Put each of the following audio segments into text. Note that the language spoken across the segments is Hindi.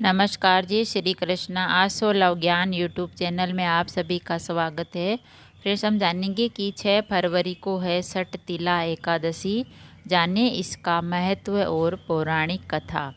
नमस्कार जी, श्री कृष्ण। आज सो लव ज्ञान यूट्यूब चैनल में आप सभी का स्वागत है। फिर हम जानेंगे कि 6 फरवरी को है सठ तिला एकादशी। जाने इसका महत्व और पौराणिक कथा।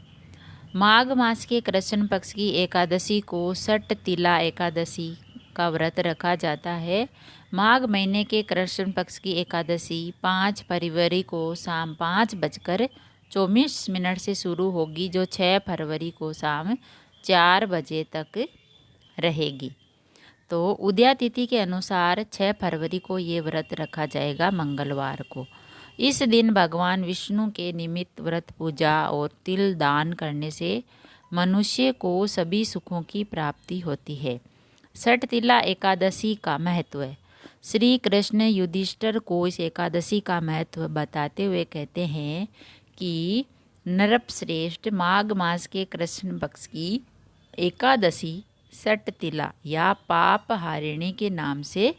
माघ मास के कृष्ण पक्ष की एकादशी को सठ तिला एकादशी का व्रत रखा जाता है। माघ महीने के कृष्ण पक्ष की एकादशी 5 फरवरी को शाम 5:24 से शुरू होगी, जो 6 फरवरी को शाम 4 बजे तक रहेगी। तो उदया तिथि के अनुसार 6 फरवरी को ये व्रत रखा जाएगा, मंगलवार को। इस दिन भगवान विष्णु के निमित्त व्रत पूजा और तिल दान करने से मनुष्य को सभी सुखों की प्राप्ति होती है। सठ तिला एकादशी का महत्व है। श्री कृष्ण युधिष्ठिर को इस एकादशी का महत्व बताते हुए कहते हैं कि नरपश्रेष्ठ, माघ मास के कृष्ण पक्ष की एकादशी सठ तिला या पाप हारिणी के नाम से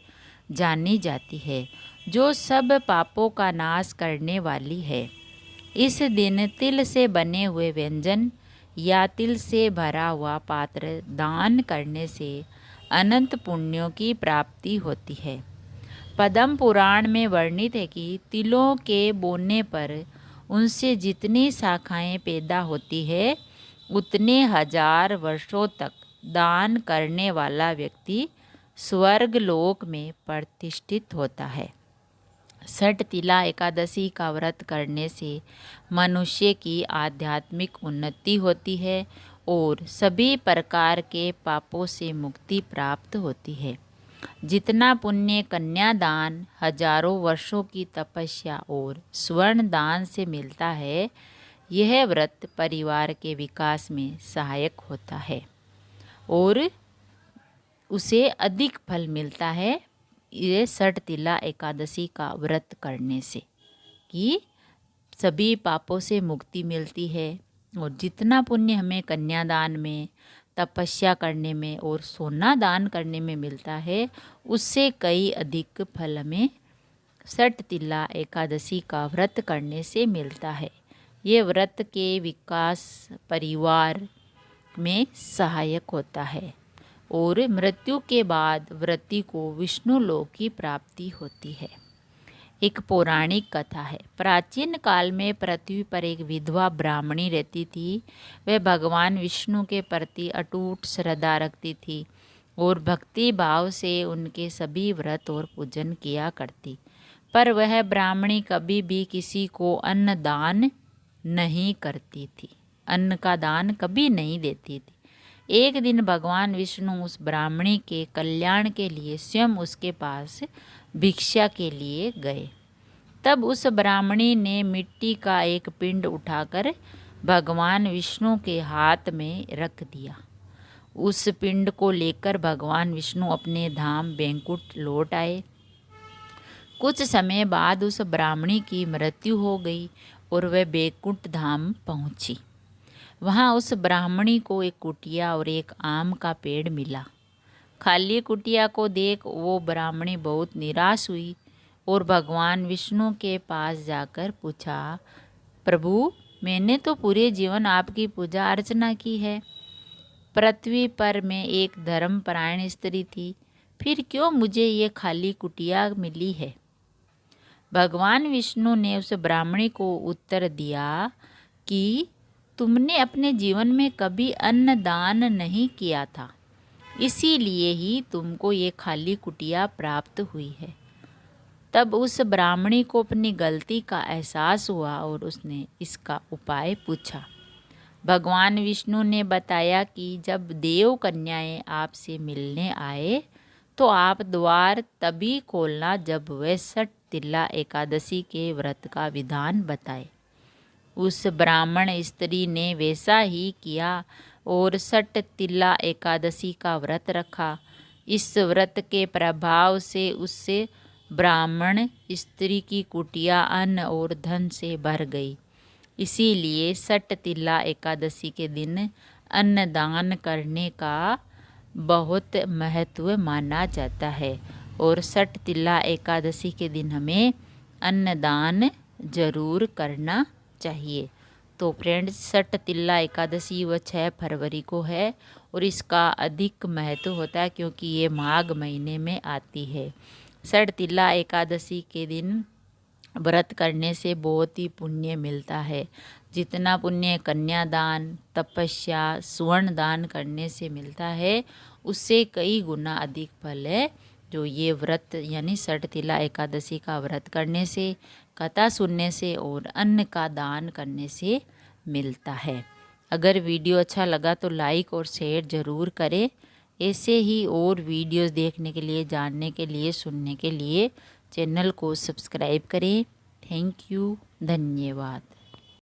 जानी जाती है, जो सब पापों का नाश करने वाली है। इस दिन तिल से बने हुए व्यंजन या तिल से भरा हुआ पात्र दान करने से अनंत पुण्यों की प्राप्ति होती है। पद्म पुराण में वर्णित है कि तिलों के बोने पर उनसे जितनी शाखाएं पैदा होती है, उतने 1000 वर्षों तक दान करने वाला व्यक्ति स्वर्ग लोक में प्रतिष्ठित होता है। सठ तिला एकादशी का व्रत करने से मनुष्य की आध्यात्मिक उन्नति होती है और सभी प्रकार के पापों से मुक्ति प्राप्त होती है। जितना पुण्य कन्यादान, हजारों वर्षों की तपस्या और स्वर्ण दान से मिलता है, यह व्रत परिवार के विकास में सहायक होता है और उसे अधिक फल मिलता है ये सठ तिला एकादशी का व्रत करने से, कि सभी पापों से मुक्ति मिलती है और जितना पुण्य हमें कन्यादान में, तपस्या करने में और सोना दान करने में मिलता है, उससे कई अधिक फल हमें सठ तिला एकादशी का व्रत करने से मिलता है। ये व्रत के विकास परिवार में सहायक होता है और मृत्यु के बाद व्रती को विष्णु लोक की प्राप्ति होती है। एक पौराणिक कथा है। प्राचीन काल में पृथ्वी पर एक विधवा ब्राह्मणी रहती थी। वह भगवान विष्णु के प्रति अटूट श्रद्धा रखती थी और भक्ति भाव से उनके सभी व्रत और पूजन किया करती। पर वह ब्राह्मणी कभी भी किसी को अन्न दान नहीं करती थी, अन्न का दान कभी नहीं देती थी। एक दिन भगवान विष्णु उस ब्राह्मणी के कल्याण के लिए स्वयं उसके पास भिक्षा के लिए गए। तब उस ब्राह्मणी ने मिट्टी का एक पिंड उठाकर भगवान विष्णु के हाथ में रख दिया। उस पिंड को लेकर भगवान विष्णु अपने धाम बैकुंठ लौट आए। कुछ समय बाद उस ब्राह्मणी की मृत्यु हो गई और वह बैकुंठ धाम पहुंची। वहाँ उस ब्राह्मणी को एक कुटिया और एक आम का पेड़ मिला। खाली कुटिया को देख वो ब्राह्मणी बहुत निराश हुई और भगवान विष्णु के पास जाकर पूछा, प्रभु, मैंने तो पूरे जीवन आपकी पूजा अर्चना की है। पृथ्वी पर मैं एक धर्मपरायण स्त्री थी, फिर क्यों मुझे ये खाली कुटिया मिली है? भगवान विष्णु ने उस ब्राह्मणी को उत्तर दिया कि तुमने अपने जीवन में कभी अन्न दान नहीं किया था, इसीलिए ही तुमको ये खाली कुटिया प्राप्त हुई है। तब उस ब्राह्मणी को अपनी गलती का एहसास हुआ और उसने इसका उपाय पूछा। भगवान विष्णु ने बताया कि जब देव कन्याएं आपसे मिलने आए तो आप द्वार तभी खोलना जब वे सठ तिला एकादशी के व्रत का विधान बताए। उस ब्राह्मण स्त्री ने वैसा ही किया और सठ तिला एकादशी का व्रत रखा। इस व्रत के प्रभाव से उससे ब्राह्मण स्त्री की कुटिया अन्न और धन से भर गई। इसीलिए सठ तिला एकादशी के दिन अन्नदान करने का बहुत महत्व माना जाता है और सठ तिला एकादशी के दिन हमें अन्नदान जरूर करना चाहिए। तो फ्रेंड्स सठ तिल्ला एकादशी व 6 फरवरी को है और इसका अधिक महत्व होता है क्योंकि ये माघ महीने में आती है। सठ तिल्ला एकादशी के दिन व्रत करने से बहुत ही पुण्य मिलता है। जितना पुण्य कन्यादान, तपस्या, स्वर्ण दान करने से मिलता है उससे कई गुना अधिक फल है जो ये व्रत यानी सठ तिल्ला एकादशी का व्रत करने से, कथा सुनने से और अन्न का दान करने से मिलता है। अगर वीडियो अच्छा लगा तो लाइक और शेयर ज़रूर करें। ऐसे ही और वीडियोस देखने के लिए, जानने के लिए, सुनने के लिए चैनल को सब्सक्राइब करें। थैंक यू, धन्यवाद।